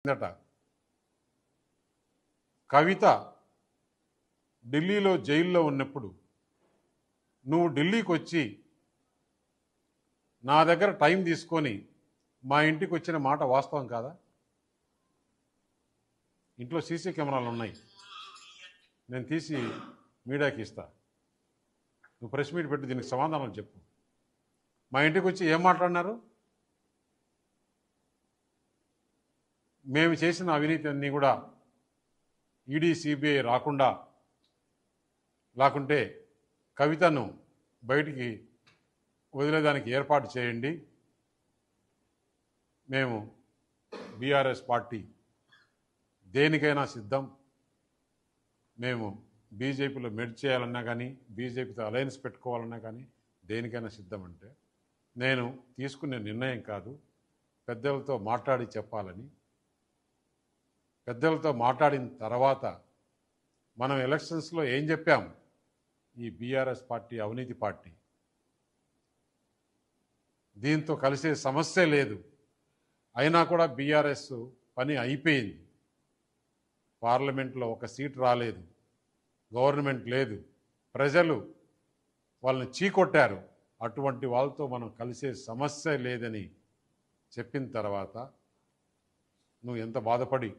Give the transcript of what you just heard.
కిందట కవిత ఢిల్లీలో జైల్లో ఉన్నప్పుడు నువ్వు ఢిల్లీకి వచ్చి నా దగ్గర టైం తీసుకొని మా ఇంటికి వచ్చిన మాట వాస్తవం కాదా? ఇంట్లో సీసీ కెమెరాలు ఉన్నాయి, నేను తీసి మీడియాకి ఇస్తా. నువ్వు ప్రెస్ మీట్ పెట్టి దీనికి సమాధానం చెప్పు. మా ఇంటికి వచ్చి ఏం మాట్లాడినారు? మేము చేసిన అవినీతి అన్నీ కూడా ఈడీ సిబిఐ రాకుండా, లేకుంటే కవితను బయటికి వదిలేదానికి ఏర్పాటు చేయండి. మేము బీఆర్ఎస్ పార్టీ దేనికైనా సిద్ధం. మేము బీజేపీలో మెర్జ్ చేయాలన్నా కానీ, బీజేపీతో అలయన్స్ పెట్టుకోవాలన్నా కానీ దేనికైనా సిద్ధం. అంటే నేను తీసుకునే నిర్ణయం కాదు, పెద్దలతో మాట్లాడి చెప్పాలని. పెద్దలతో మాట్లాడిన తర్వాత మనం ఎలక్షన్స్లో ఏం చెప్పాం? ఈ బీఆర్ఎస్ పార్టీ అవినీతి పార్టీ, దీంతో కలిసే సమస్య లేదు. అయినా కూడా బీఆర్ఎస్ పని అయిపోయింది. పార్లమెంట్లో ఒక సీట్ రాలేదు, గవర్నమెంట్ లేదు, ప్రజలు వాళ్ళని చీకొట్టారు. అటువంటి వాళ్ళతో మనం కలిసే సమస్య లేదని చెప్పిన తర్వాత నువ్వు ఎంత బాధపడి